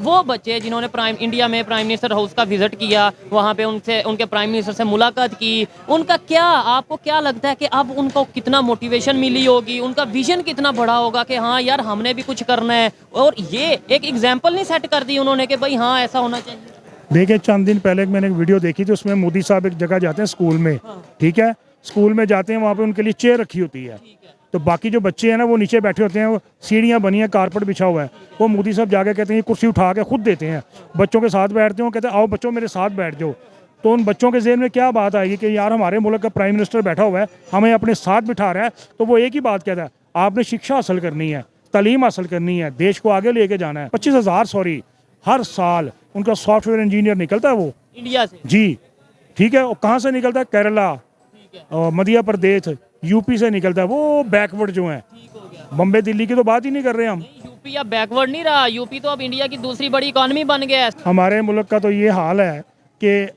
वो बच्चे जिन्होंने इंडिया में प्राइम मिनिस्टर हाउस का विजिट किया, वहाँ पे उनके प्राइम मिनिस्टर से मुलाकात की, उनका क्या, आपको क्या लगता है कि अब उनको कितना मोटिवेशन मिली होगी, उनका विजन कितना बड़ा होगा कि हाँ यार हमने भी कुछ करना है, और ये एक एग्जाम्पल नहीं सेट कर दी उन्होंने कि भाई हाँ ऐसा होना चाहिए। देखिए, चंद दिन पहले मैंने एक वीडियो देखी थी, उसमें मोदी साहब एक जगह जाते हैं स्कूल में, ठीक है, स्कूल में जाते हैं, वहाँ पे उनके लिए चेयर रखी होती है, तो बाकी जो बच्चे हैं ना वो नीचे बैठे होते हैं, वो सीढ़ियाँ बनी हैं, कारपेट बिछा हुआ है, वो मोदी साहब जाके कहते हैं कुर्सी उठा के खुद देते हैं, बच्चों के साथ बैठते हैं, कहते हैं आओ बच्चों मेरे साथ बैठ जाओ। तो उन बच्चों के ज़हन में क्या बात आएगी कि यार हमारे मुल्क का प्राइम मिनिस्टर बैठा हुआ है, हमें अपने साथ बिठा रहा है, तो वो एक ही बात कहता है, आपने शिक्षा हासिल करनी है, तालीम हासिल करनी है, देश को आगे लेके जाना है। 25,000 हर साल उनका सॉफ्टवेयर इंजीनियर निकलता है वो इंडिया से जी, ठीक है, और कहाँ से निकलता है? केरला, मध्य प्रदेश, यूपी से निकलता है, वो बैकवर्ड जो हैं, बम्बे दिल्ली की तो बात ही नहीं कर रहे हम। यूपी अब बैकवर्ड नहीं रहा, यूपी तो अब इंडिया की दूसरी बड़ी इकॉनमी बन गया है। हमारे मुल्क का तो ये हाल है कि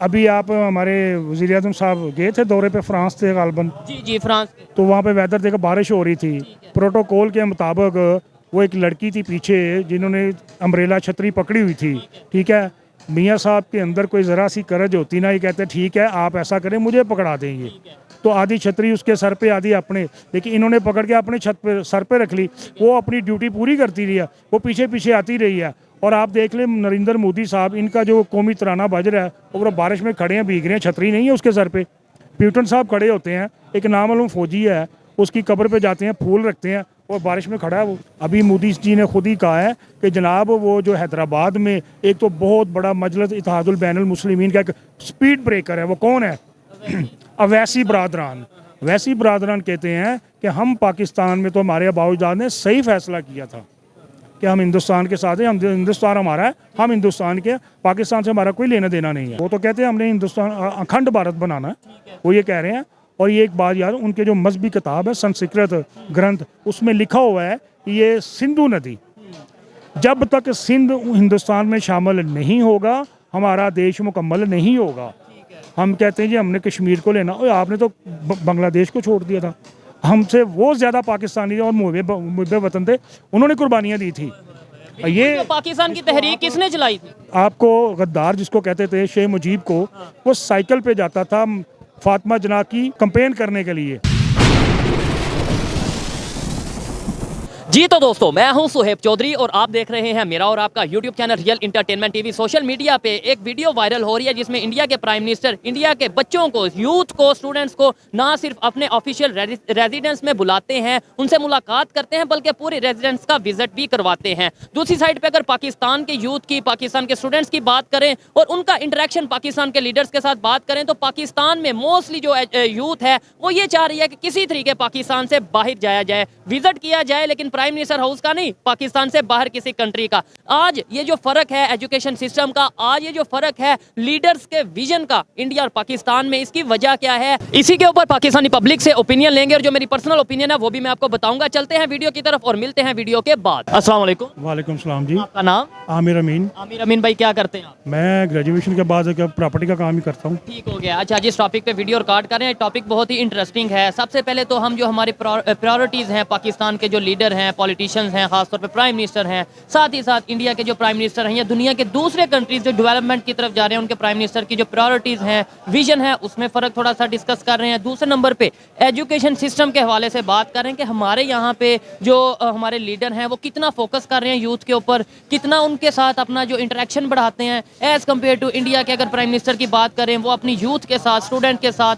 अभी आप हमारे वज़ीर आज़म साहब गए थे दौरे पे, फ्रांस थे गालबन, जी फ्रांस, तो वहाँ पे वेदर देखा, बारिश हो रही थी, प्रोटोकॉल के मुताबिक वो एक लड़की थी पीछे जिन्होंने अम्ब्रेला छतरी पकड़ी हुई थी, ठीक है, मियाँ साहब के अंदर कोई ज़रा सी करज होती ना, ये कहते ठीक है आप ऐसा करें मुझे पकड़ा देंगे, तो आधी छतरी उसके सर पे, आधी अपने, लेकिन इन्होंने पकड़ के अपने छत पे सर पे रख ली, वो अपनी ड्यूटी पूरी करती रही है, वो पीछे पीछे आती रही है। और आप देख लें नरेंद्र मोदी साहब, इनका जो कौमी तराना बज रहा है, वो बारिश में खड़े हैं, भीग रहे हैं, छतरी नहीं है उसके सर पे, प्यूटन साहब खड़े होते हैं, एक नामालूम फौजी है, उसकी कब्र पे जाते हैं, फूल रखते हैं, और बारिश में खड़ा है वो। अभी मोदी जी ने खुद ही कहा है कि जनाब वो जो हैदराबाद में एक तो बहुत बड़ा मजलिस इत्तेहादुल बैनुल मुस्लिमीन का एक स्पीड ब्रेकर है, वो कौन है? अवैसी बरादरान। वैसी बरादरान कहते हैं कि हम पाकिस्तान में, तो हमारे आबाउजाद ने सही फैसला किया था कि हम हिंदुस्तान के साथ हैं, हम हिंदुस्तान हमारा है, हम हिंदुस्तान के, पाकिस्तान से हमारा कोई लेना देना नहीं है। वो तो कहते हैं हमने हिंदुस्तान अखंड भारत बनाना है, वो ये कह रहे हैं। और ये एक बात याद, उनके जो मजहबी किताब है संस्कृत ग्रंथ, उसमें लिखा हुआ है कि ये सिंधु नदी, जब तक सिंध हिंदुस्तान में शामिल नहीं होगा हमारा देश मुकम्मल नहीं होगा। हम कहते हैं जी हमने कश्मीर को लेना, और आपने तो बांग्लादेश को छोड़ दिया था, हमसे वो ज़्यादा पाकिस्तानी और मुहब्बे वतन थे, उन्होंने कुर्बानियाँ दी थी। ये तो पाकिस्तान की तहरीक किसने चलाई थी? आपको गद्दार जिसको कहते थे, शेख मुजीब को, वो साइकिल पे जाता था फातिमा जना की कंपेन करने के लिए। जी तो दोस्तों, मैं हूं सुहेब चौधरी और आप देख रहे हैं मेरा और आपका YouTube channel real entertainment TV. Social media पे एक वीडियो वायरल हो रही है जिसमें इंडिया के प्राइम मिनिस्टर इंडिया के बच्चों को, यूथ को, स्टूडेंट्स को ना सिर्फ अपने ऑफिशियल रेजिडेंस में बुलाते हैं, उनसे मुलाकात करते हैं, बल्कि पूरे रेजिडेंस का विजिट भी करवाते हैं। दूसरी साइड पे अगर पाकिस्तान के यूथ की, पाकिस्तान के स्टूडेंट्स की बात करें और उनका इंटरेक्शन पाकिस्तान के लीडर्स के साथ बात करें, तो पाकिस्तान में मोस्टली जो यूथ है वो ये चाह रही है कि किसी तरीके पाकिस्तान से बाहर जाया जाए, विजिट किया जाए, लेकिन प्राइम मिनिस्टर हाउस का नहीं, पाकिस्तान से बाहर किसी कंट्री का। आज ये जो फर्क है एजुकेशन सिस्टम का, आज ये जो फर्क है लीडर्स के विजन का इंडिया और पाकिस्तान में, इसकी वजह क्या है, इसी के ऊपर पाकिस्तानी पब्लिक से ओपिनियन लेंगे, और जो मेरी पर्सनल ओपिनियन है वो भी मैं आपको बताऊंगा। चलते हैं वीडियो की तरफ और मिलते हैं वीडियो के बाद। अस्सलाम वालेकुम। वालेकुम सलाम जी। आपका नाम? आमिर अमीन। आमिर अमीन भाई, क्या करते हैं आप? मैं ग्रेजुएशन के बाद प्रॉपर्टी का काम ही करता हूँ। ठीक हो गया। अच्छा, जिस टॉपिक पे वीडियो रिकॉर्ड कर रहे हैं, टॉपिक बहुत ही इंटरेस्टिंग है। सबसे पहले तो हम जो हमारे प्रायोरिटीज़ हैं, पाकिस्तान के जो लीडर हैं, पॉलिटिशियंस हैं, खासतौर पे प्राइम मिनिस्टर हैं, साथ ही साथ इंडिया के जो प्राइम मिनिस्टर हैं या दुनिया के दूसरे कंट्रीज जो डेवलपमेंट की तरफ जा रहे हैं, उनके प्राइम मिनिस्टर की जो प्रायोरिटीज़ हैं, विजन है, उसमें फ़र्क थोड़ा सा डिस्कस कर रहे हैं। दूसरे नंबर पे एजुकेशन सिस्टम के हवाले से बात कर रहे हैं कि हमारे यहाँ पे जो हमारे लीडर हैं वो कितना फोकस कर रहे हैं यूथ के ऊपर, कितना उनके साथ अपना जो इंटरेक्शन बढ़ाते हैं एज़ कम्पेयर टू इंडिया के। अगर प्राइम मिनिस्टर की बात करें, वो अपनी यूथ के साथ, स्टूडेंट के साथ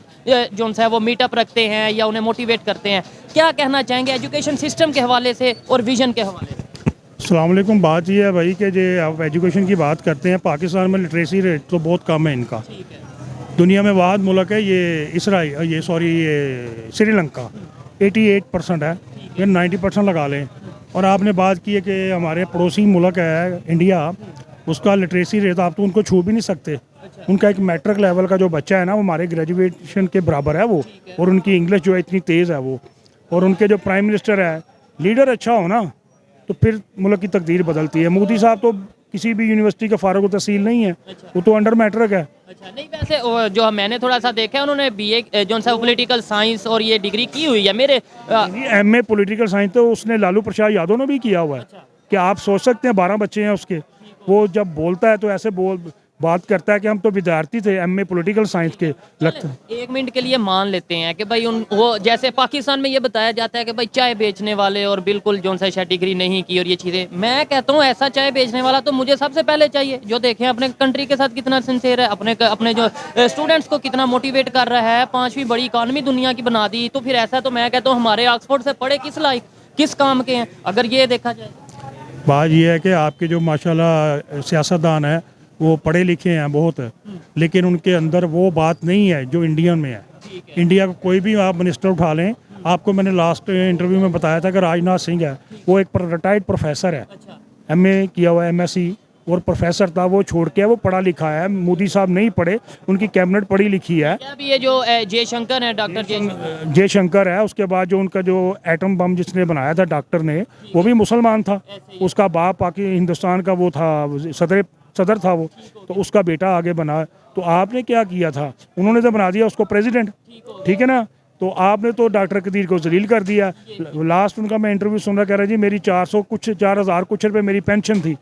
जो है वो मीटअप रखते हैं या उन्हें मोटिवेट करते हैं। क्या कहना चाहेंगे एजुकेशन सिस्टम के हवाले से और विजन के हवाले से? अस्सलाम वालेकुम। बात ये है भाई कि जो आप एजुकेशन की बात करते हैं, पाकिस्तान में लिटरेसी रेट तो बहुत कम है इनका। दुनिया में वाद मुल्क है ये ये श्रीलंका 88% है, ये 90% लगा लें। और आपने बात की है कि हमारे पड़ोसी मुल्क है इंडिया, उसका लिटरेसी रेट आप तो उनको छू भी नहीं सकते। उनका एक मैट्रिक लेवल का जो बच्चा है ना, वो हमारे ग्रेजुएशन के बराबर है वो, और उनकी इंग्लिश जो है इतनी तेज़ है वो। और उनके जो प्राइम मिनिस्टर है, लीडर अच्छा हो ना तो फिर मुल्क की तकदीर बदलती है। मोदी साहब तो किसी भी यूनिवर्सिटी का फारुग तहसील नहीं है, वो तो अंडर मैट्रिक है। अच्छा, नहीं वैसे जो मैंने थोड़ा सा देखा है, उन्होंने बीए जो सा पॉलिटिकल साइंस और ये डिग्री की हुई है। मेरे MA पॉलिटिकल साइंस तो उसने लालू प्रसाद यादव ने भी किया हुआ है। क्या आप सोच सकते हैं 12 बच्चे हैं उसके, वो जब बोलता है तो ऐसे बात करता है कि हम तो विद्यार्थी थे एमए पॉलिटिकल साइंस के लगता है। एक मिनट के लिए मान लेते हैं कि भाई उन वो जैसे पाकिस्तान में ये बताया जाता है कि भाई चाय बेचने वाले और बिल्कुल जो सा डिग्री नहीं की और ये चीज़ें, मैं कहता हूँ ऐसा चाय बेचने वाला तो मुझे सबसे पहले चाहिए जो देखें अपने कंट्री के साथ कितना सिंसियर है, अपने जो स्टूडेंट्स को कितना मोटिवेट कर रहा है, 5वीं बड़ी इकानमी दुनिया की बना दी। तो फिर ऐसा तो मैं कहता हूँ हमारे ऑक्सफोर्ड से पढ़े किस लायक, किस काम के हैं अगर ये देखा जाए। बात ये है कि आपके जो माशाल्लाह सियासतदान है वो पढ़े लिखे हैं बहुत, लेकिन उनके अंदर वो बात नहीं है जो इंडिया में है। इंडिया का कोई भी आप मिनिस्टर उठा लें, आपको मैंने लास्ट इंटरव्यू में बताया था कि राजनाथ सिंह है, वो एक रिटायर्ड प्रोफेसर है, एमए किया हुआ है, एमएससी और प्रोफेसर था, वो छोड़ के वो पढ़ा लिखा है। मोदी साहब नहीं पढ़े, उनकी कैबिनेट पढ़ी लिखी है। अभी ये जो जयशंकर है, डॉक्टर जयशंकर जयशंकर है, उसके बाद जो उनका जो एटम बम जिसने बनाया था डॉक्टर ने, वो भी मुसलमान था। उसका बाप पाकि हिंदुस्तान का वो था सदर था वो, तो उसका बेटा आगे बना। तो आपने क्या किया था, उन्होंने तो बना दिया उसको प्रेसिडेंट, ठीक है ना। तो आपने तो डॉक्टर कदीर को जलील कर दिया। लास्ट उनका मैं इंटरव्यू सुन रहा, कह रहा जी मेरी 4,000 कुछ रुपए मेरी पेंशन थी,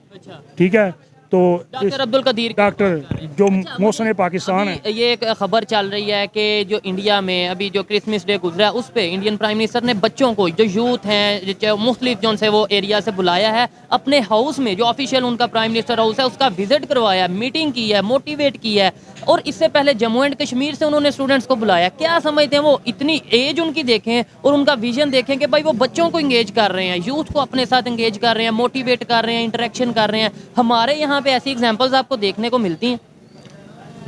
ठीक है। तो डॉक्टर अब्दुल कदीर डॉक्टर जो मोहसिन पाकिस्तान है, ये एक खबर चल रही है कि जो इंडिया में अभी जो क्रिसमस डे गुजरा उस पे इंडियन प्राइम मिनिस्टर ने बच्चों को जो यूथ हैं जो मुख्तलिफ जो से वो एरिया से बुलाया है अपने हाउस में, जो ऑफिशियल उनका प्राइम मिनिस्टर हाउस है उसका विजिट करवाया, मीटिंग की है, मोटिवेट किया है। और इससे पहले जम्मू एंड कश्मीर से उन्होंने स्टूडेंट्स को बुलाया। क्या समझते हैं वो, इतनी एज उनकी देखें और उनका विजन देखें कि भाई वो बच्चों को इंगेज कर रहे हैं, यूथ को अपने साथ इंगेज कर रहे हैं, मोटिवेट कर रहे हैं, इंटरेक्शन कर रहे हैं। हमारे यहाँ पे ऐसी एग्जांपल्स आपको देखने को मिलती हैं।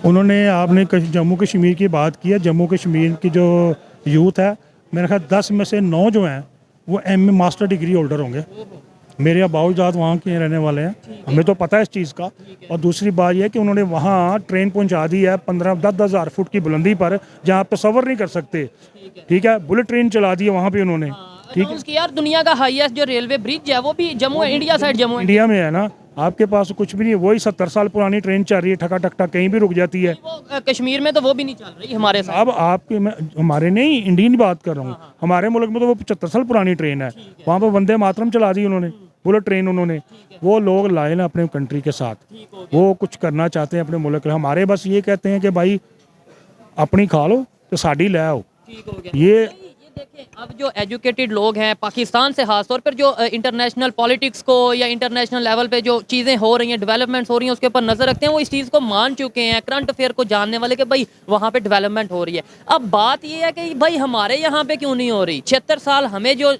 उन्होंने आपने जम्मू कश्मीर की बात की है, जम्मू कश्मीर की जो यूथ है मेरे ख्याल 10 में से 9 जो हैं वो एमए मास्टर डिग्री होल्डर होंगे। मेरे अबाउजात वहाँ के रहने वाले हैं, हमें तो पता है इस चीज़ का। और दूसरी बात यह है कि उन्होंने वहाँ ट्रेन पहुँचा दी है 15-10 हज़ार फुट की बुलंदी पर, जहाँ आप तसव्वुर नहीं कर सकते, ठीक है। बुलेट ट्रेन चला दी है वहाँ पे उन्होंने, ठीक है। उसकी यार दुनिया का हाईएस्ट जो रेलवे ब्रिज है वो भी Jammu India side Jammu India में है ना, आपके पास कुछ भी नहीं है, वही 70 साल पुरानी ट्रेन चल रही है, ठका ठक ठक कहीं भी रुक जाती है। वो कश्मीर में तो वो भी नहीं चल रही हमारे साथ। अब आपके मैं हमारे नहीं इंडियन बात कर रहा हूँ, हमारे मुल्क में तो वो 75 साल पुरानी ट्रेन है, वहाँ पर वंदे मातरम चला दी उन्होंने, बुलेट ट्रेन उन्होंने। वो लोग लाए ना अपने कंट्री के साथ, वो कुछ करना चाहते हैं अपने मुल्क के। हमारे बस ये कहते हैं कि भाई अपनी खा लो तो साड़ी ले आओ। ये देखिए अब जो एजुकेटेड लोग हैं पाकिस्तान से, खासतौर पर जो इंटरनेशनल पॉलिटिक्स को या इंटरनेशनल लेवल पे जो चीज़ें हो रही हैं, डेवलपमेंट्स हो रही हैं, उसके ऊपर नज़र रखते हैं, वो इस चीज़ को मान चुके हैं, करंट अफेयर को जानने वाले कि भाई वहाँ पे डेवलपमेंट हो रही है। अब बात ये है कि भाई हमारे यहाँ पे क्यों नहीं हो रही। 76 साल हमें जो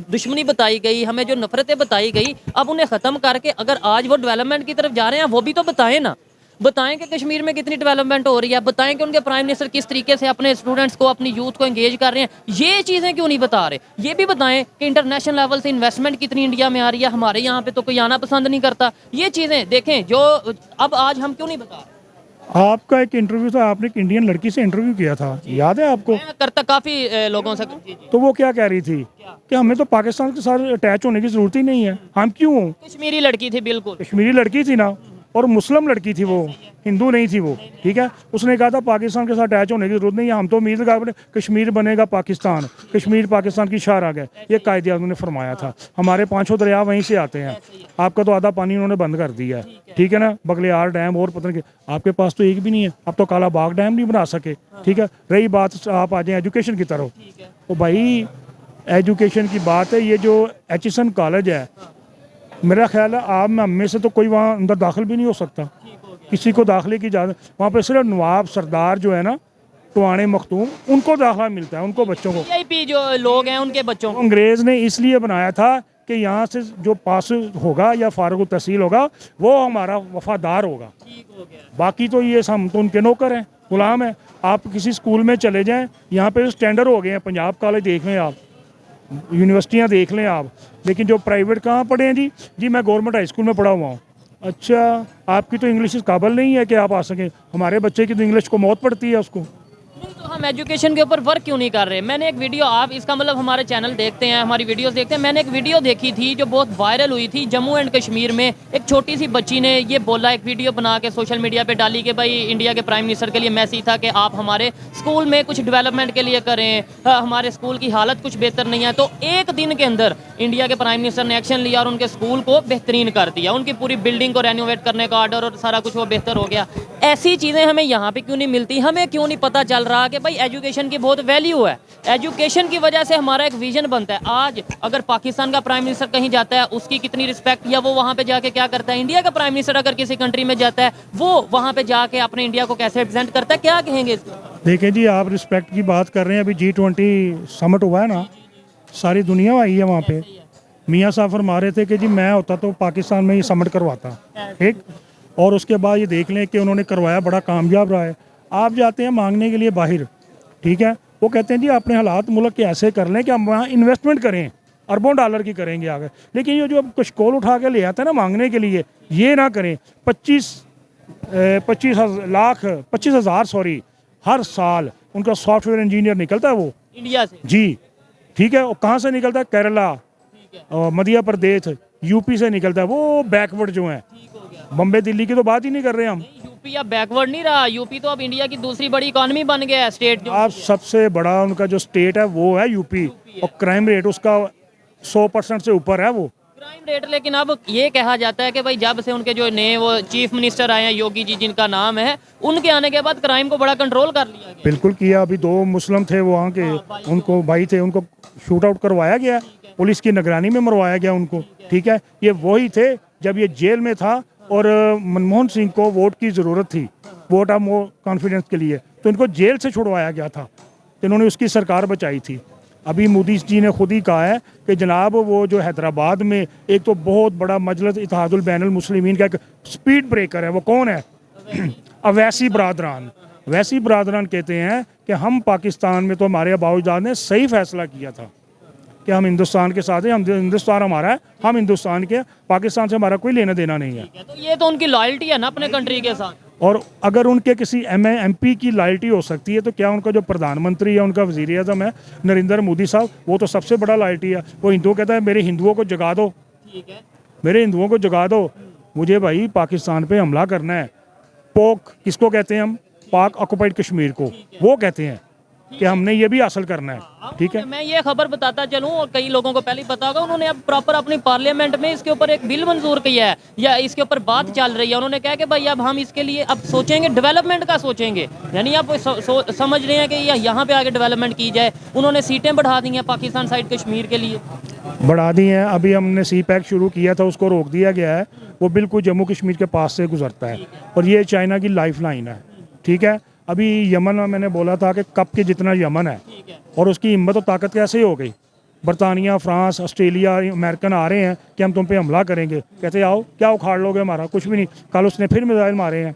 दुश्मनी बताई गई, हमें जो नफरतें बताई गई, अब उन्हें ख़त्म करके अगर आज वो डेवलपमेंट की तरफ जा रहे हैं, वो भी तो बताएं ना। बताएं कि कश्मीर में कितनी डेवलपमेंट हो रही है, बताएं कि उनके प्राइम मिनिस्टर किस तरीके से अपने स्टूडेंट्स को, अपनी यूथ को एंगेज कर रहे हैं। ये चीज़ें क्यों नहीं बता रहे। ये भी बताएं कि इंटरनेशनल लेवल से इन्वेस्टमेंट कितनी इंडिया में आ रही है, हमारे यहाँ पे तो कोई आना पसंद नहीं करता। ये चीज़ें देखें जो अब आज हम क्यों नहीं बता रहे। आपका एक इंटरव्यू था, आपने एक इंडियन लड़की से इंटरव्यू किया था, याद है आपको? मैं करता काफ़ी लोगों से। तो वो क्या कह रही थी कि हमें तो पाकिस्तान के साथ अटैच होने की जरूरत ही नहीं है, हम क्यों? कश्मीरी लड़की थी, बिल्कुल कश्मीरी लड़की थी ना, और मुस्लिम लड़की थी, वो हिंदू नहीं थी वो, ठीक है। उसने कहा था पाकिस्तान के साथ अटैच होने की जरूरत नहीं है, हम तो उम्मीद लगा कश्मीर बनेगा पाकिस्तान, कश्मीर पाकिस्तान की शार आ गए, ये कायदे आज़म ने फरमाया था। हमारे 5 दरिया वहीं से आते हैं, आपका तो आधा पानी उन्होंने बंद कर दिया है, ठीक है ना। बगलियार डैम और पता नहीं, आपके पास तो एक भी नहीं है, आप तो काला बाग डैम नहीं बना सके, ठीक है। रही बात आप आ जाए एजुकेशन की तरफ, तो भाई एजुकेशन की बात है, ये जो एचिसन कॉलेज है, मेरा ख्याल है आप में से तो कोई वहाँ अंदर दाखिल भी नहीं हो सकता, किसी को दाखिले की इजाज़त। वहाँ पे सिर्फ नवाब सरदार जो है ना, टवाने मखतूम, उनको दाखिला मिलता है, उनको बच्चों को। वीआईपी जो लोग हैं उनके बच्चों को अंग्रेज़ ने इसलिए बनाया था कि यहाँ से जो पास होगा या फारुग तहसील होगा वो हमारा वफादार होगा, बाकी तो ये हम तो उनके नौकर हैं, गुलाम हैं। आप किसी स्कूल में चले जाएँ, यहाँ पे स्टैंडर्ड हो गए हैं, पंजाब कॉलेज देख लें आप, यूनिवर्सिटियाँ देख लें आप, लेकिन जो प्राइवेट कहाँ पढ़े हैं जी मैं गवर्नमेंट हाई स्कूल में पढ़ा हुआ हूँ। अच्छा, आपकी तो इंग्लिश इस काबिल नहीं है कि आप आ सकें, हमारे बच्चे की तो इंग्लिश को मौत पड़ती है उसको। तो हम एजुकेशन के ऊपर वर्क क्यों नहीं कर रहे? मैंने एक वीडियो, आप इसका मतलब हमारे चैनल देखते हैं, हमारी वीडियोस देखते हैं, मैंने एक वीडियो देखी थी जो बहुत वायरल हुई थी। जम्मू एंड कश्मीर में एक छोटी सी बच्ची ने ये बोला, एक वीडियो बना के सोशल मीडिया पे डाली कि भाई इंडिया के प्राइम मिनिस्टर के लिए मैसेज था कि आप हमारे स्कूल में कुछ डेवलपमेंट के लिए करें, हमारे स्कूल की हालत कुछ बेहतर नहीं है। तो एक दिन के अंदर इंडिया के प्राइम मिनिस्टर ने एक्शन लिया और उनके स्कूल को बेहतरीन कर दिया, उनकी पूरी बिल्डिंग को रेनोवेट करने का ऑर्डर और सारा कुछ वो बेहतर हो गया। ऐसी चीज़ें हमें यहाँ पे क्यों नहीं मिलती? हमें क्यों नहीं पता चल रहा कि भाई एजुकेशन की बहुत वैल्यू है, एजुकेशन की वजह से हमारा एक विजन बनता है। आज अगर पाकिस्तान का प्राइम मिनिस्टर कहीं जाता है उसकी कितनी रिस्पेक्ट, या वो वहाँ पे जाके क्या करता है। इंडिया का प्राइम मिनिस्टर अगर किसी कंट्री में जाता है वो वहाँ पे जाके अपने इंडिया को कैसे रिप्रेजेंट करता है, क्या कहेंगे इसको? देखिए जी, आप रिस्पेक्ट की बात कर रहे हैं, अभी G20 समिट हुआ है ना, सारी दुनिया आई है वहाँ पे। मियाँ साहब फरमा रहे थे कि जी मैं होता तो पाकिस्तान में ही समिट करवाता, ठीक। और उसके बाद ये देख लें कि उन्होंने करवाया, बड़ा कामयाब रहा है। आप जाते हैं मांगने के लिए बाहर, ठीक है, वो कहते हैं जी अपने हालात मुल्क के ऐसे कर लें कि हम वहाँ इन्वेस्टमेंट करें, अरबों डॉलर की करेंगे आगे। लेकिन ये जो अब कशकोल उठा के ले आते हैं ना मांगने के लिए, ये ना करें। 25,000 सॉरी हर साल उनका सॉफ्टवेयर इंजीनियर निकलता है वो इंडिया से जी, ठीक है। और कहाँ से निकलता है? केरला, मध्य प्रदेश, यूपी से निकलता है। वो बैकवर्ड जो हैं, बम्बे दिल्ली की तो बात ही नहीं कर रहे हम। यूपी अब बैकवर्ड नहीं रहा, यूपी तो अब इंडिया की दूसरी बड़ी इकोनॉमी बन गया है, स्टेट जो आप सबसे बड़ा उनका जो स्टेट है वो है यूपी, और क्राइम रेट उसका 100% से ऊपर है वो क्राइम रेट। लेकिन अब ये कहा जाता है कि भाई जब से उनके जो नए वो चीफ मिनिस्टर आए हैं, योगी जी जिनका नाम है, उनके आने के बाद क्राइम को बड़ा कंट्रोल कर लिया गया। बिल्कुल किया। अभी 2 मुस्लिम थे वहाँ के, उनको भाई थे, उनको शूट आउट करवाया गया, पुलिस की निगरानी में मरवाया गया उनको, ठीक है। ये वही थे जब ये जेल में था और मनमोहन सिंह को वोट की ज़रूरत थी, वोट ऑफ कॉन्फिडेंस के लिए, तो इनको जेल से छुड़वाया गया था। इन्होंने उसकी सरकार बचाई थी। अभी मोदी जी ने खुद ही कहा है कि जनाब वो जो हैदराबाद में एक तो बहुत बड़ा मजलिस इत्तेहादुल बैनुल मुस्लिमीन का एक स्पीड ब्रेकर है, वो कौन है? अवैसी बरादरान। वैसी बरादरान कहते हैं कि हम पाकिस्तान में, तो हमारे अबाउजाद ने सही फैसला किया था कि हम हिंदुस्तान के साथ हैं, हम हिंदुस्तान हमारा है, हम हिंदुस्तान के, पाकिस्तान से हमारा कोई लेना देना नहीं है। तो ये तो उनकी लॉयल्टी है ना अपने कंट्री के साथ। और अगर उनके किसी MP की लॉयल्टी हो सकती है तो क्या उनका जो प्रधानमंत्री है, उनका वज़ीर आज़म है नरेंद्र मोदी साहब, वो तो सबसे बड़ा लॉयल्टी है। वो हिंदू कहता है मेरे हिंदुओं को जगा दो, ठीक है, मेरे हिंदुओं को जगा दो, मुझे भाई पाकिस्तान पे हमला करना है। पोक किसको कहते हैं हम? पाक ऑक्युपाइड कश्मीर को वो कहते हैं कि हमने ये भी हासिल करना है, ठीक है। मैं ये खबर बताता चलूं, और कई लोगों को पहले ही पता होगा, उन्होंने अब प्रॉपर अपनी पार्लियामेंट में इसके ऊपर एक बिल मंजूर किया है, या इसके ऊपर बात चल रही है। उन्होंने कहा कि भाई अब हम इसके लिए अब सोचेंगे, डेवलपमेंट का सोचेंगे, यानी आप समझ रहे हैं कि यहाँ पे आगे डेवलपमेंट की जाए। उन्होंने सीटें बढ़ा दी हैं पाकिस्तान साइड कश्मीर के लिए, बढ़ा दी हैं। अभी हमने CPEC शुरू किया था, उसको रोक दिया गया है। वो बिल्कुल जम्मू कश्मीर के पास से गुजरता है और ये चाइना की लाइफ लाइन है, ठीक है। अभी यमन में मैंने बोला था कि कप के जितना यमन है, और उसकी हिम्मत और ताकत कैसे हो गई। बरतानिया, फ्रांस, ऑस्ट्रेलिया, अमेरिकन आ रहे हैं कि हम तुम पे हमला करेंगे, कहते आओ, क्या उखाड़ लोगे हमारा? कुछ भी नहीं। कल उसने फिर मिसाइल मारे हैं।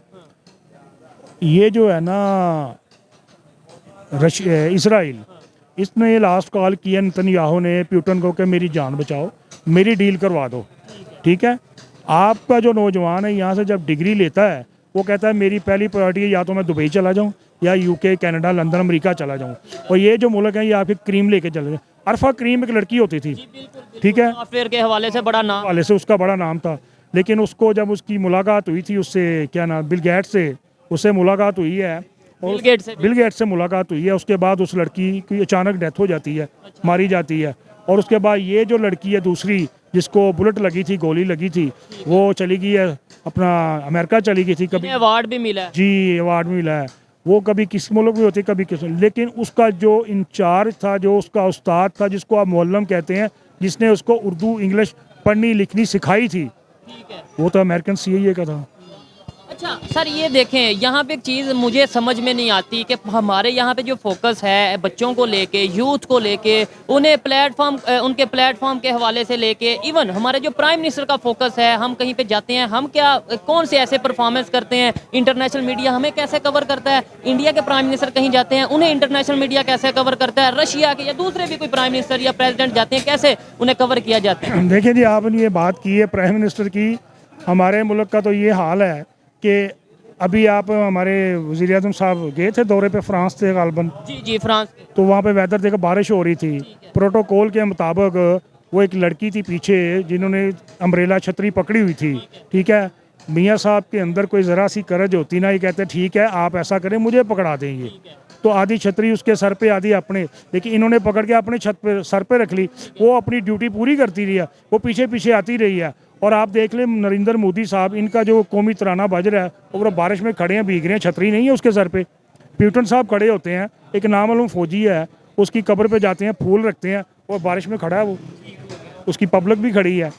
ये जो है ना इसराइल, इसने लास्ट कॉल किया नेतन्याहू ने प्यूटन को कि मेरी जान बचाओ, मेरी डील करवा दो, ठीक है। आपका जो नौजवान है यहाँ से जब डिग्री लेता है, वो कहता है मेरी पहली प्रायोरिटी है या तो मैं दुबई चला जाऊँ, या UK, कनाडा, लंदन, अमेरिका चला जाऊँ। और ये जो मुल्क है ये आपकी क्रीम लेके चले जाए। अरफा क्रीम एक लड़की होती थी, ठीक है, सॉफ्टवेयर के हवाले से बड़ा नाम, वाले से उसका बड़ा नाम था। लेकिन उसको जब उसकी मुलाकात हुई थी उससे, क्या नाम, बिल गेट्स से उससे मुलाकात हुई है, और बिल गेट्स से मुलाकात हुई है। उसके बाद उस लड़की की अचानक डेथ हो जाती है, मारी जाती है। और उसके बाद ये जो लड़की है दूसरी, जिसको बुलेट लगी थी, गोली लगी थी, वो चली गई है अपना अमेरिका चली गई थी। कभी अवार्ड भी मिला है जी, अवार्ड मिला है। वो कभी किस मुल्क में होती, कभी किस, लेकिन उसका जो इंचार्ज था, जो उसका उस्ताद था, जिसको आप मुअल्लम कहते हैं, जिसने उसको उर्दू इंग्लिश पढ़नी लिखनी सिखाई थी, ठीक है। वो तो अमेरिकन CIA का था। अच्छा सर, ये देखें यहाँ पे एक चीज़ मुझे समझ में नहीं आती कि हमारे यहाँ पे जो फोकस है बच्चों को लेके, यूथ को लेके, उन्हें प्लेटफॉर्म, उनके प्लेटफॉर्म के हवाले से लेके, इवन हमारे जो प्राइम मिनिस्टर का फोकस है, हम कहीं पे जाते हैं, हम क्या कौन से ऐसे परफॉर्मेंस करते हैं, इंटरनेशनल मीडिया हमें कैसे कवर करता है, इंडिया के प्राइम मिनिस्टर कहीं जाते हैं उन्हें इंटरनेशनल मीडिया कैसे कवर करता है, रशिया के या दूसरे भी कोई प्राइम मिनिस्टर या प्रेसिडेंट जाते हैं, कैसे उन्हें कवर किया जाता है। देखिए जी, आपने ये बात की है प्राइम मिनिस्टर की, हमारे मुल्क का तो ये हाल है कि अभी आप हमारे वज़ीर आज़म साहब गए थे दौरे पे, फ्रांस थे गालबन, जी जी फ्रांस के। तो वहाँ पे वेदर देखा, बारिश हो रही थी। प्रोटोकॉल के मुताबिक वो एक लड़की थी पीछे जिन्होंने अम्ब्रेला छतरी पकड़ी हुई थी, ठीक है। मियाँ साहब के अंदर कोई ज़रा सी करज होती ना, ये कहते ठीक है आप ऐसा करें, मुझे पकड़ा देंगे। तो आधी छतरी उसके सर पे, आधी अपने, लेकिन इन्होंने पकड़ के अपने छत पे सर पे रख ली। वो अपनी ड्यूटी पूरी करती रही है, वो पीछे पीछे आती रही है। और आप देख लें नरेंद्र मोदी साहब, इनका जो कौमी तराना बज रहा है, और बारिश में खड़े हैं, भीग रहे हैं, छतरी नहीं है उसके सर पे। प्यूटन साहब खड़े होते हैं, एक नामालूम फौजी है, उसकी कब्र पे जाते हैं, फूल रखते हैं, और बारिश में खड़ा है वो, उसकी पब्लिक भी खड़ी है।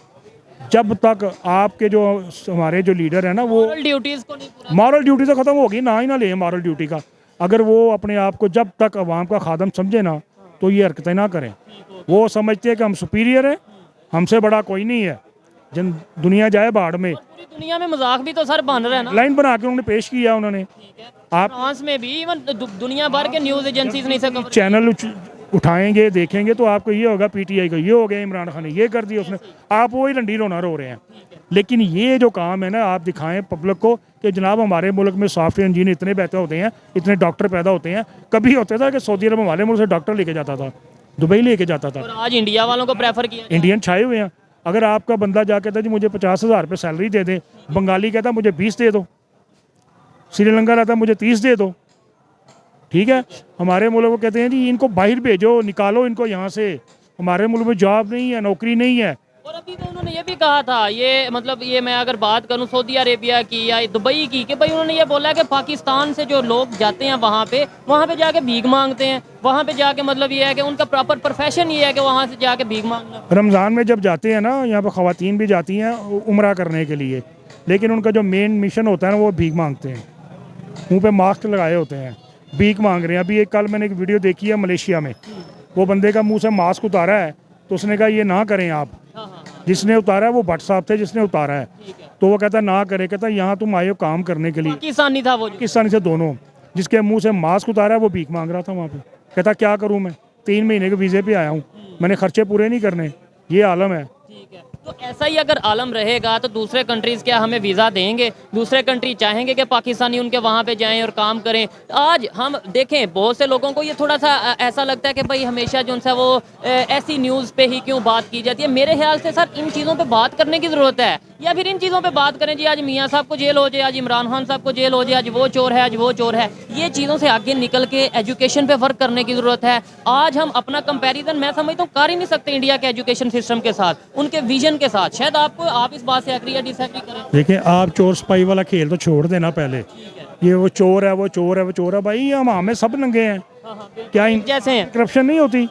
जब तक आपके जो हमारे जो लीडर है ना, वो ड्यूटीज को नहीं पूरा। मॉरल ड्यूटी तो ख़त्म होगी ना, ही ना ले मॉरल ड्यूटी का। अगर वो अपने आप को जब तक अवाम का खादम समझे ना, तो ये हरकतें ना करें। वो समझते हैं कि हम सुपीरियर हैं, हमसे बड़ा कोई नहीं है, जन दुनिया जाए बाढ़ में। पूरी दुनिया में मजाक भी तो सर बन रहा है ना। लाइन बना के उन्होंने पेश किया उन्होंने। आप फ्रांस में भी इवन दुनिया भर के न्यूज़ एजेंसीज नहीं से कवर। चैनल उठाएंगे, देखेंगे, तो आपको ये होगा पीटीआई को ये हो गया, इमरान खान ने ये कर दिया, उसने, आप वही रंडी रोना रो रहे हैं। लेकिन ये जो काम है ना, आप दिखाएं पब्लिक को कि जनाब हमारे मुल्क में सॉफ्टवेयर इंजीनियर इतने बेहतर होते हैं, इतने डॉक्टर पैदा होते हैं। कभी होता था कि सऊदी अरब हमारे मुल्क से डॉक्टर लेके जाता था, दुबई लेके जाता था। और आज इंडिया वालों को प्रेफर किया। इंडियन छाए हुए हैं। अगर आपका बंदा जा कहता जी मुझे 50,000 रुपये सैलरी दे दे, बंगाली कहता मुझे 20 दे दो, श्रीलंका रहता मुझे 30 दे दो, ठीक है। हमारे मुल्क को कहते हैं जी इनको बाहर भेजो, निकालो इनको यहाँ से, हमारे मुल्क में जॉब नहीं है, नौकरी नहीं है। और अभी तो उन्होंने ये भी कहा था, ये मतलब ये मैं अगर बात करूं सऊदी अरेबिया की या दुबई की, कि भाई उन्होंने ये बोला कि पाकिस्तान से जो लोग जाते हैं वहाँ पे जाके भीख मांगते हैं, वहाँ पे जाके मतलब ये है कि उनका प्रॉपर प्रोफेशन ये है कि वहाँ से जाके भीख मांगना। रमज़ान में जब जाते हैं ना, यहाँ पर ख़वातीन भी जाती हैं उम्रा करने के लिए, लेकिन उनका जो मेन मिशन होता है ना, वो भीख मांगते हैं, मुँह पे मास्क लगाए होते हैं, भीख मांग रहे हैं। अभी कल मैंने एक वीडियो देखी है मलेशिया में, वो बंदे का मुंह से मास्क उतारा है, तो उसने कहा ये ना करें आप। जिसने उतारा है वो भट्ट साहब थे जिसने उतारा है, तो वो कहता ना करे, कहता यहाँ तुम आए हो काम करने के लिए। पाकिस्तानी था वो, पाकिस्तानी से दोनों। जिसके मुंह से मास्क उतारा है वो भीख मांग रहा था वहाँ पे। कहता क्या करूँ मैं, 3 महीने के वीज़े पे आया हूँ, मैंने खर्चे पूरे नहीं करने, ये आलम है। ठीक है। तो ऐसा ही अगर आलम रहेगा तो दूसरे कंट्रीज़ क्या हमें वीज़ा देंगे? दूसरे कंट्री चाहेंगे कि पाकिस्तानी उनके वहाँ पे जाएं और काम करें? आज हम देखें बहुत से लोगों को ये थोड़ा सा ऐसा लगता है कि भाई हमेशा जो उनसे वो ऐसी न्यूज़ पे ही क्यों बात की जाती है। मेरे ख्याल से सर इन चीज़ों पे बात करने की ज़रूरत है, या फिर इन चीज़ों पे बात करें जी आज मियाँ साहब को जेल हो जाए, आज इमरान खान साहब को जेल हो जाए, आज वो चोर है, आज वो चोर है। ये चीज़ों से आगे निकल के एजुकेशन पे वर्क करने की ज़रूरत है। आज हम अपना कंपैरिजन मैं समझता हूँ कर ही नहीं सकते इंडिया के एजुकेशन सिस्टम के साथ, उनके विजन के साथ। शायद आप इस बात से एग्री या डिसएग्री करें। देखिए आप चोर सिपाही वाला खेल तो छोड़ देना पहले, ये वो चोर है, वो चोर है, वो चोर है, भाई हम हमें सब नंगे हैं। क्या जैसे हैं करप्शन नहीं होती?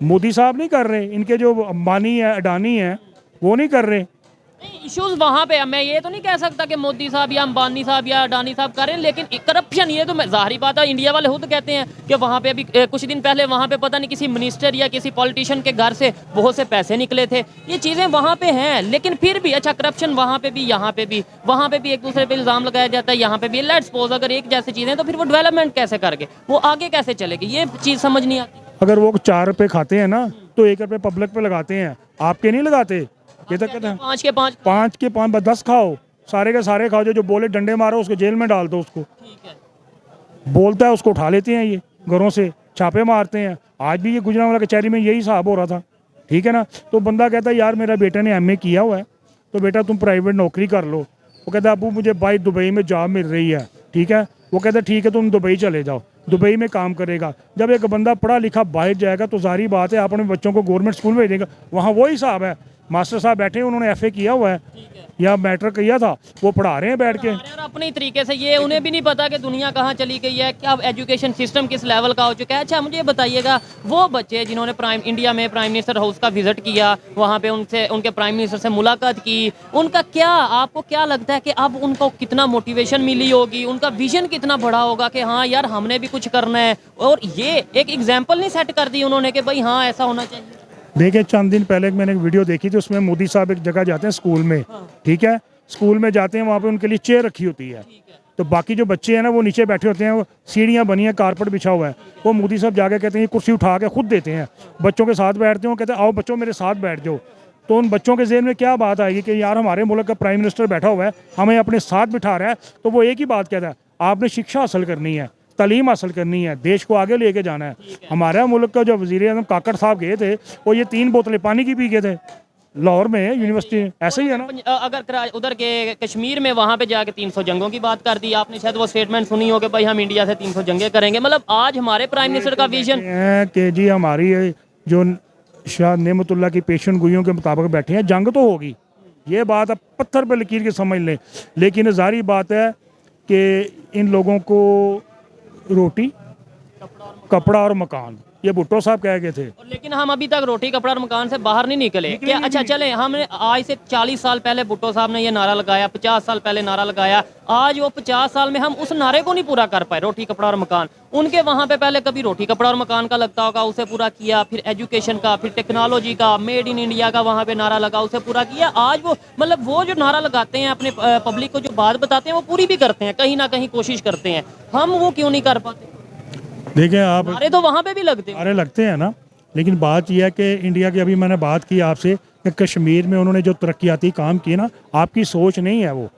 मोदी साहब नहीं कर रहे, इनके जो अंबानी है, अडानी है, वो नहीं कर रहे। इश्यूज वहाँ पे, मैं ये तो नहीं कह सकता कि मोदी साहब या अंबानी साहब या अडानी साहब कर रहे हैं, लेकिन करप्शन ये तो मैं जाहिर बात है, इंडिया वाले खुद कहते हैं कि वहाँ पे अभी कुछ दिन पहले वहाँ पे पता नहीं किसी मिनिस्टर या किसी पॉलिटिशियन के घर से बहुत से पैसे निकले थे। ये चीज़ें वहाँ पे हैं, लेकिन फिर भी अच्छा करप्शन वहाँ पे भी, यहाँ पे भी, वहाँ पे भी एक दूसरे पे इल्ज़ाम लगाया जाता है, यहाँ पे भी। लेट्स सपोज अगर एक जैसी चीज़ें, तो फिर वो डेवलपमेंट कैसे करके, वो आगे कैसे चलेगी, ये चीज़ समझ नहीं आती। अगर वो 4 रुपये खाते हैं ना, तो 1 रुपये पब्लिक पे लगाते हैं, आपके नहीं लगाते। ये तो कहते हैं 5 के 5 5 के 5 10 खाओ, सारे के सारे खाओ, जो बोले डंडे मारो उसको जेल में डाल दो, उसको ठीक है। बोलता है उसको उठा लेते हैं, ये घरों से छापे मारते हैं। आज भी ये गुजरांवाला कचहरी में यही हिसाब हो रहा था, ठीक है ना। तो बंदा कहता है यार मेरा बेटे ने MA किया हुआ है, तो बेटा तुम प्राइवेट नौकरी कर लो। वो कहता है अबू मुझे भाई दुबई में जॉब मिल रही है, ठीक है। वो कहता है ठीक है तुम दुबई चले जाओ, दुबई में काम करेगा। जब एक बंदा पढ़ा लिखा बाहर जाएगा तो जारी बात है अपने बच्चों को गवर्नमेंट स्कूल में भेजेगा, वहाँ वही हिसाब है। मास्टर साहब बैठे हैं, उन्होंने FA किया हुआ है या मैट्रिक किया था, वो पढ़ा रहे हैं बैठ के। और अपने तरीके से, ये उन्हें भी नहीं पता कि दुनिया कहाँ चली गई है, क्या एजुकेशन सिस्टम किस लेवल का हो चुका है। अच्छा मुझे ये बताइएगा, वो बच्चे जिन्होंने इंडिया में प्राइम मिनिस्टर हाउस का विजिट किया, वहाँ पे उनके प्राइम मिनिस्टर से मुलाकात की, उनका क्या, आपको क्या लगता है कि अब उनको कितना मोटिवेशन मिली होगी, उनका विजन कितना बड़ा होगा कि हाँ यार हमने भी कुछ करना है। और ये एक एग्जाम्पल नहीं सेट कर दी उन्होंने कि भाई हाँ ऐसा होना चाहिए। देखिए चंद दिन पहले मैंने एक वीडियो देखी थी, उसमें मोदी साहब एक जगह जाते हैं स्कूल में, ठीक है। स्कूल में जाते हैं, वहाँ पे उनके लिए चेयर रखी होती है, तो बाकी जो बच्चे हैं ना वो नीचे बैठे होते हैं, वो सीढ़ियाँ बनी हैं, कारपेट बिछा हुआ है। वो मोदी साहब जाके कहते हैं ये कुर्सी उठा के खुद देते हैं, बच्चों के साथ बैठते हैं, कहते हैं आओ बच्चों मेरे साथ बैठ जाओ। तो उन बच्चों के जहन में क्या बात आएगी कि यार हमारे मुल्क का प्राइम मिनिस्टर बैठा हुआ है, हमें अपने साथ बिठा रहा है, तो वो एक ही बात कहता है, आपने शिक्षा हासिल करनी है, तालीम हासिल करनी है, देश को आगे लेके जाना है। हमारा मुल्क का जो वज़ीर-ए-आज़म काकड़ साहब गए थे, वो ये 3 बोतलें पानी की पी गए थे लाहौर में यूनिवर्सिटी, ऐसे ही है ना। अगर उधर के कश्मीर में वहाँ पे जाके 300 जंगों की बात कर दी आपने, शायद वो स्टेटमेंट सुनी हो कि भाई हम इंडिया से 300 जंगें करेंगे। मतलब आज हमारे प्राइम मिनिस्टर का विजन है कि जी हमारी जो शाह नेमतुल्लाह की पेशन गोइयों के मुताबिक बैठे हैं, जंग तो होगी, ये बात आप पत्थर पर लकीर के समझ लें, लेकिन ज़ाहिर बात है कि इन लोगों को रोटी, कपड़ा और मकान, ये भुट्टो साहब कह गए थे। लेकिन हम अभी तक रोटी कपड़ा और मकान से बाहर नहीं निकले क्या? अच्छा चले, हमने आज से 40 साल पहले भुट्टो साहब ने ये नारा लगाया, 50 साल पहले नारा लगाया, आज वो 50 साल में हम उस नारे को नहीं पूरा कर पाए, रोटी कपड़ा और मकान। उनके वहाँ पे पहले कभी रोटी कपड़ा और मकान का लगता होगा, उसे पूरा किया, फिर एजुकेशन का, फिर टेक्नोलॉजी का, मेड इन इंडिया का वहाँ पे नारा लगा, उसे पूरा किया। आज वो मतलब वो जो नारा लगाते हैं अपने पब्लिक को जो बात बताते हैं वो पूरी भी करते हैं, कहीं ना कहीं कोशिश करते हैं, हम वो क्यों नहीं कर पाते? देखें आप, नारे तो वहाँ पे भी लगते हैं। नारे लगते हैं ना, लेकिन बात यह है कि इंडिया की, अभी मैंने बात की आपसे कि कश्मीर में उन्होंने जो तरक्याती काम किए ना, आपकी सोच नहीं है वो,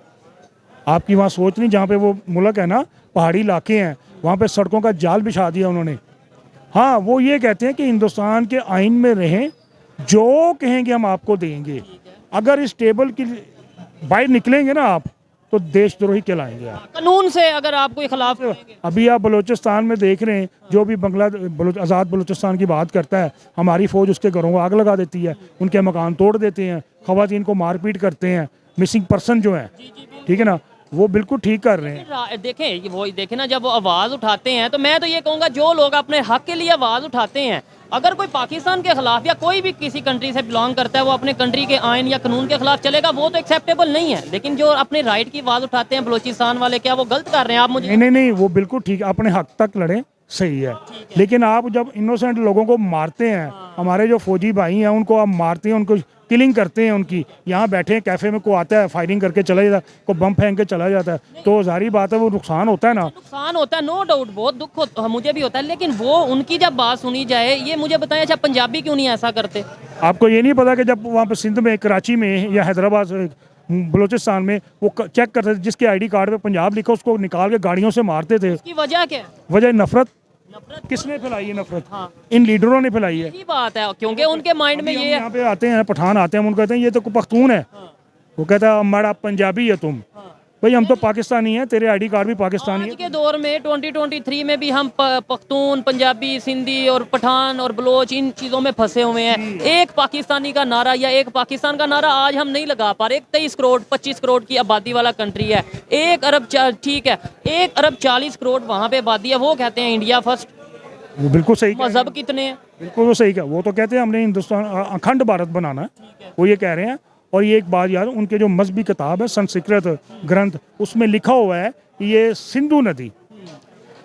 आपकी वहाँ सोच नहीं, जहाँ पे वो मुल्क है ना, पहाड़ी इलाके हैं, वहाँ पे सड़कों का जाल बिछा दिया उन्होंने। हाँ, वो ये कहते हैं कि हिंदुस्तान के आइन में रहें, जो कहेंगे हम आपको देंगे, अगर इस टेबल की बाहर निकलेंगे ना आप, तो देशद्रोही कहलाएंगे आप। कानून से अगर आप कोई खिलाफ अभी आप बलूचिस्तान में देख रहे हैं, जो भी आज़ाद बलूचिस्तान की बात करता है, हमारी फ़ौज उसके घरों को आग लगा देती है, उनके मकान तोड़ देते हैं, ख़वातीन को मारपीट करते हैं, मिसिंग पर्सन जो है, ठीक है ना, वो बिल्कुल ठीक कर रहे हैं। देखें वो देखें ना, जब वो आवाज़ उठाते हैं तो मैं तो ये कहूँगा जो लोग अपने हक के लिए आवाज़ उठाते हैं, अगर कोई पाकिस्तान के खिलाफ या कोई भी किसी कंट्री से बिलोंग करता है, वो अपने कंट्री के आइन या कानून के खिलाफ चलेगा, वो तो एक्सेप्टेबल नहीं है। लेकिन जो अपने राइट की आवाज़ उठाते हैं बलूचिस्तान वाले, क्या वो गलत कर रहे हैं? आप मुझे नहीं, वो बिल्कुल ठीक, अपने हक तक लड़ें, सही है, लेकिन आप जब इनोसेंट लोगों को मारते हैं, हमारे जो फौजी भाई हैं उनको आप मारते हैं, उनको किलिंग करते हैं, उनकी यहाँ बैठे हैं कैफे में, को आता है फायरिंग करके चला जाता है, को बम फेंक के चला जाता है, तो जारी बात है वो नुकसान होता है ना। नुकसान होता है, नो डाउट, बहुत दुख होता, मुझे भी होता है, लेकिन वो उनकी जब बात सुनी जाए, ये मुझे बताएं, अच्छा पंजाबी क्यों नहीं ऐसा करते? आपको ये नहीं पता कि जब वहाँ पे सिंध में, कराची में या हैदराबाद, बलूचिस्तान में वो चेक करते थे, जिसके आईडी कार्ड पे पंजाब लिखा उसको निकाल के गाड़ियों से मारते थे। इसकी वजह क्या है? वजह नफरत। नफरत किसने फैलाई है नफरत? हाँ, इन लीडरों ने फैलाई है। यही बात है, क्योंकि उनके माइंड में ये यहाँ पे आते हैं पठान आते हैं, हम उनको कहते हैं ये तो पख्तून है, वो कहता है हमारा पंजाबी है तुम, भाई हम तो पाकिस्तानी हैं, तेरे आईडी कार्ड भी पाकिस्तानी आज के दौर में 2023 में भी हम पख्तून, पंजाबी, सिंधी और पठान और बलोच इन चीज़ों में फंसे हुए हैं। एक पाकिस्तानी का नारा या एक पाकिस्तान का नारा आज हम नहीं लगा पा रहे। 23 करोड़ 25 करोड़ की आबादी वाला कंट्री है, 1 अरब ठीक है, 1 अरब 40 करोड़ वहाँ पे आबादी है, वो कहते हैं इंडिया फर्स्ट। वो बिल्कुल सही, मजहब कितने हैं? बिल्कुल वो सही, वो तो कहते हैं हमने हिंदुस्तान अखंड भारत बनाना है, वो ये कह रहे हैं। और ये एक बात यार, उनके जो मजहबी किताब है संस्कृत ग्रंथ, उसमें लिखा हुआ है ये सिंधु नदी,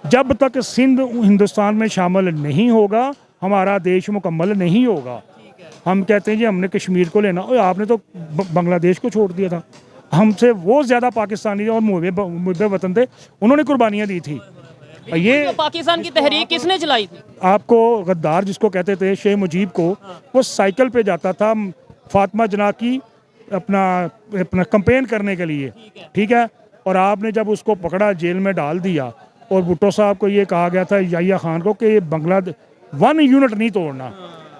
जब तक सिंध हिंदुस्तान में शामिल नहीं होगा हमारा देश मुकम्मल नहीं होगा। हम कहते हैं जी हमने कश्मीर को लेना, और आपने तो बांग्लादेश को छोड़ दिया था, हमसे वो ज़्यादा पाकिस्तानी और मुहब्बे वतन थे, उन्होंने कुर्बानियाँ दी थी। ये पाकिस्तान की तहरीक किसने चलाई थी? आपको गद्दार जिसको कहते थे, शेख मुजीब को, वो साइकिल पे जाता था फातिमा जना की अपना कंपेन करने के लिए, ठीक है, और आपने जब उसको पकड़ा जेल में डाल दिया, और भुट्टो साहब को ये कहा गया था याहिया खान को कि ये बांग्लादेश 1 यूनिट नहीं तोड़ना।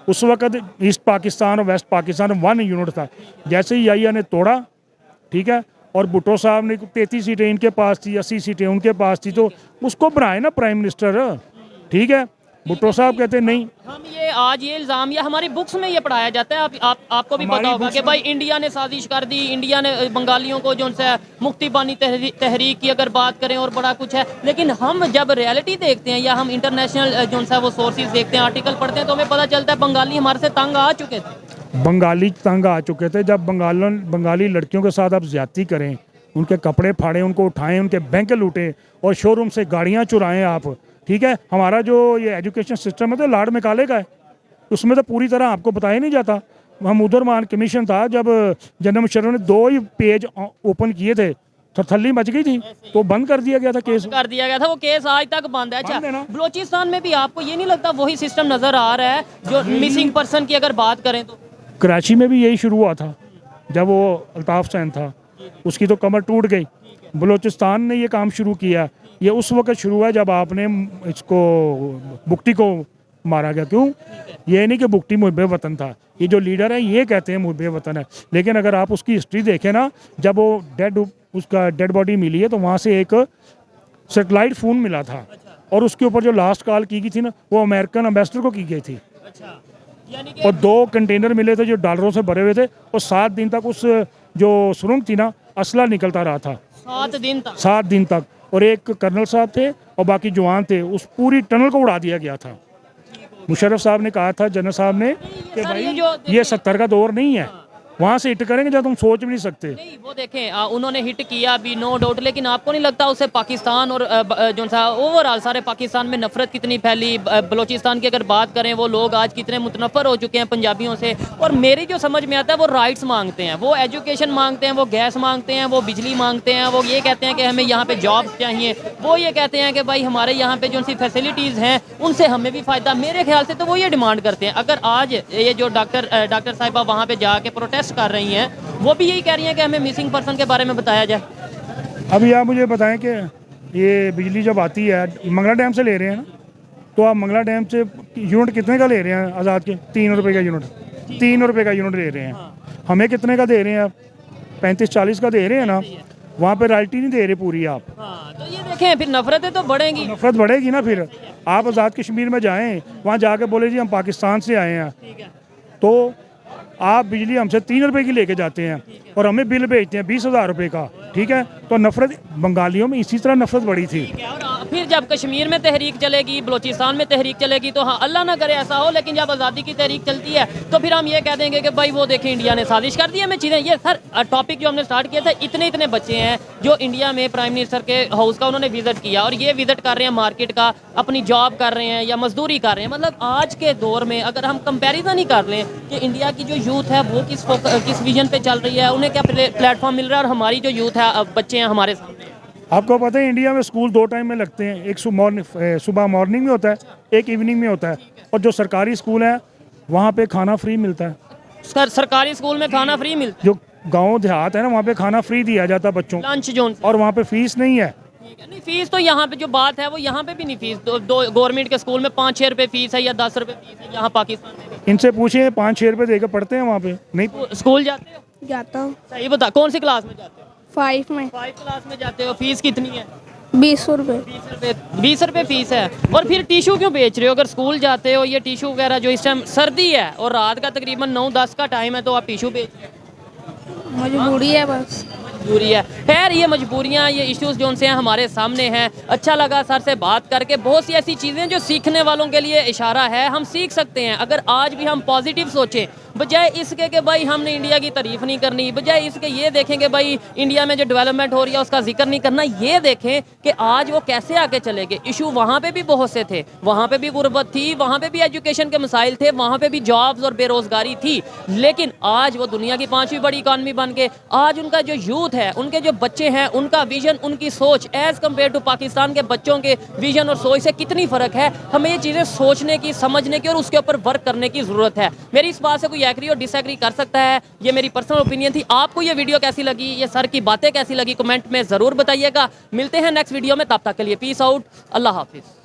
उस वक़्त ईस्ट पाकिस्तान और वेस्ट पाकिस्तान 1 यूनिट था, जैसे ही याहिया ने तोड़ा, ठीक है, और भुट्टो साहब ने 33 सीटें इनके पास थी, 80 सीटें उनके पास थी, तो उसको बनाए ना प्राइम मिनिस्टर, ठीक है। भुट्टो साहब कहते नहीं, हम ये आज ये इल्ज़ाम या हमारी बुक्स में ये पढ़ाया जाता है, आपको भी पता होगा कि भाई इंडिया ने साजिश कर दी, इंडिया ने बंगालियों को जो उनसे मुक्ति पानी तहरीक की अगर बात करें और बड़ा कुछ है, लेकिन हम जब रियलिटी देखते हैं या हम इंटरनेशनल जो उनसे वो सोर्सेज देखते हैं, आर्टिकल पढ़ते हैं, तो हमें पता चलता है बंगाली हमारे से तंग आ चुके थे। बंगाली तंग आ चुके थे। जब बंगाली लड़कियों के साथ आप ज्यादती करें, उनके कपड़े फाड़ें, उनको उठाएं, उनके बैंक लूटें और शोरूम से गाड़ियाँ चुराएं आप, ठीक है। हमारा जो ये एजुकेशन सिस्टम है तो लाड़ निकाले का है, उसमें तो पूरी तरह आपको बताया नहीं जाता। हम उधर मान कमीशन था, जब जनरल मुशर्रफ ने 2 ही पेज ओपन किए थे, थरथल्ली मच गई थी, तो बंद कर दिया गया था, केस कर दिया गया था, वो केस आज तक बंद है। अच्छा, बलूचिस्तान में भी आपको ये नहीं लगता वही सिस्टम नजर आ रहा है जो मिसिंग पर्सन की अगर बात करें तो? कराची में भी यही शुरू हुआ था जब वो अल्ताफ़ हुसैन था, उसकी तो कमर टूट गई। बलूचिस्तान ने ये काम शुरू किया, ये उस वक्त शुरू हुआ जब आपने इसको बुकटी को मारा गया। क्यों? ये नहीं कि बुकटी मुहब्बे वतन था, ये जो लीडर है ये कहते हैं मुहब्बे वतन है, लेकिन अगर आप उसकी हिस्ट्री देखें ना, जब वो उसका डेड बॉडी मिली है तो वहाँ से एक सेटेलाइट फ़ोन मिला था और उसके ऊपर जो लास्ट कॉल की गई थी ना, वो अमेरिकन एम्बेसडर को की गई थी। अच्छा, यानी और 2 कंटेनर मिले थे जो डॉलरों से भरे हुए थे, और 7 दिन तक उस जो सुरंग थी ना, असला निकलता रहा था 7 दिन तक। 7 दिन तक। और एक कर्नल साहब थे और बाकी जवान थे, उस पूरी टनल को उड़ा दिया गया था। मुशर्रफ साहब ने कहा था, जनरल साहब ने, कि सर, भाई ये ये 70 का दौर नहीं है, वहाँ से हिट करेंगे जब तुम सोच भी नहीं सकते। नहीं, वो देखें उन्होंने हिट किया भी, नो डाउट, लेकिन आपको नहीं लगता उससे पाकिस्तान और जो सा ओवरऑल सारे पाकिस्तान में नफरत कितनी फैली? बलूचिस्तान की अगर बात करें, वो लोग आज कितने मुतनफ़र हो चुके हैं पंजाबियों से। और मेरी जो समझ में आता है, वो राइट्स मांगते हैं, वो एजुकेशन मांगते हैं, वो गैस मांगते हैं, वो बिजली मांगते हैं, वो ये कहते हैं कि हमें यहाँ पे जॉब चाहिए, वो ये कहते हैं कि भाई हमारे यहाँ पे जो सी फैसिलिटीज़ हैं उनसे हमें भी फ़ायदा। मेरे ख्याल से तो वो ये डिमांड करते हैं। अगर आज ये जो डॉक्टर साहिबा वहाँ पे जाके प्रोटेस्ट कर रही हैं, वो भी यही कह रही हैं कि हमें मिसिंग पर्सन के बारे में बताया जाए। अभी आप मुझे बताएं कि ये बिजली जब आती है मंगला डैम से ले रहे हैं ना, तो आप मंगला डैम से यूनिट कितने का ले रहे हैं? आज़ाद के 3 रुपये का यूनिट, 3 रुपये का यूनिट दे रहे हैं। हमें कितने का दे रहे हैं आप? 35-40 का दे रहे हैं ना। वहाँ पे रॉयल्टी नहीं दे रहे पूरी आप। हाँ, तो ये देखें, फिर नफरतें तो बढ़ेंगी। नफरत बढ़ेगी ना। फिर आप आज़ाद कश्मीर में जाएं, वहाँ जाके बोले जी हम पाकिस्तान से आए हैं, ठीक है। तो आप बिजली हमसे 3 रुपये की लेके जाते हैं और हमें बिल भेजते हैं 20,000 रुपये का। ठीक है, तो नफरत बंगालियों में इसी तरह नफरत बढ़ी थी। और फिर जब कश्मीर में तहरीक चलेगी, बलूचिस्तान में तहरीक चलेगी, तो हाँ, अल्लाह ना करे ऐसा हो, लेकिन जब आज़ादी की तहरीक चलती है तो फिर हम ये कह देंगे कि भाई वो देखें इंडिया ने साजिश कर दी हमें चीज़ें। ये सर टॉपिक जो हमने स्टार्ट किया था, इतने बच्चे हैं जो इंडिया में प्राइम मिनिस्टर के हाउस का उन्होंने विजिट किया, और ये विजिट कर रहे हैं मार्केट का, अपनी जॉब कर रहे हैं या मजदूरी कर रहे हैं। मतलब आज के दौर में अगर हम कंपेरिजन ही कर लें कि इंडिया की जो यूथ है वो किस विजन पे चल रही है, उन्हें क्या प्लेटफॉर्म मिल रहा है, और हमारी जो यूथ है, बच्चे हैं हमारे सामने। आपको पता है इंडिया में स्कूल 2 टाइम में लगते हैं, एक सुबह मॉर्निंग में होता है, एक इवनिंग में होता है। और जो सरकारी स्कूल है वहाँ पे खाना फ्री मिलता है। सरकारी स्कूल में खाना फ्री मिलता जो गांव देहात है ना, वहाँ पे खाना फ्री दिया जाता है बच्चों को, लंच जोन से। और वहाँ पे फीस नहीं है। ठीक है, नहीं फीस तो यहाँ पे जो बात है वो यहाँ पे भी नहीं फीस। दो गवर्नमेंट के स्कूल में 5-6 रुपये फीस है या 10 रुपये फीस है यहाँ पाकिस्तान में भी। इनसे पूछे 5-6 रुपये देकर पढ़ते हैं वहाँ पे नहीं। स्कूल जाते हो? जाता हूँ सही बता, कौन सी क्लास में जाते हो? 5 में। 5 क्लास में जाते हो। फीस कितनी है? 20 रुपये। 20 रुपये फीस है। और फिर टिशू क्यों बेच रहे हो? अगर स्कूल जाते हो, ये टिशू वगैरह जो इस टाइम सर्दी है और रात का तकरीबन 9-10 का टाइम है, तो आप टिशू बेच रहे हो? मजबूरी है बस। मजबूरी है। खैर, ये मजबूरियाँ, ये इश्यूज जो उनसे हैं हमारे सामने हैं। अच्छा लगा सर से बात करके। बहुत सी ऐसी चीज़ें जो सीखने वालों के लिए इशारा है, हम सीख सकते हैं अगर आज भी हम पॉजिटिव सोचें, बजाय इसके कि भाई हमने इंडिया की तारीफ नहीं करनी, बजाय इसके ये देखें कि भाई इंडिया में जो डेवलपमेंट हो रही है उसका जिक्र नहीं करना। ये देखें कि आज वो कैसे आगे चले गए। इशू वहाँ पे भी बहुत से थे, वहाँ पे भी गुर्बत थी, वहाँ पे भी एजुकेशन के मसाइल थे, वहाँ पे भी जॉब्स और बेरोजगारी थी, लेकिन आज वो दुनिया की 5वीं बड़ी इकॉनमी बन के आज उनका जो यूथ है, उनके जो बच्चे हैं, उनका विजन, उनकी सोच एज कम्पेयर टू पाकिस्तान के बच्चों के विजन और सोच से कितनी फ़र्क है। हमें ये चीज़ें सोचने की, समझने की और उसके ऊपर वर्क करने की ज़रूरत है। मेरी इस बात से कोई एग्री और डिसएग्री कर सकता है, ये मेरी पर्सनल ओपिनियन थी। आपको ये वीडियो कैसी लगी, ये सर की बातें कैसी लगी, कमेंट में ज़रूर बताइएगा। मिलते हैं नेक्स्ट वीडियो में, तब तक के लिए पीस आउट, अल्लाह हाफिज़।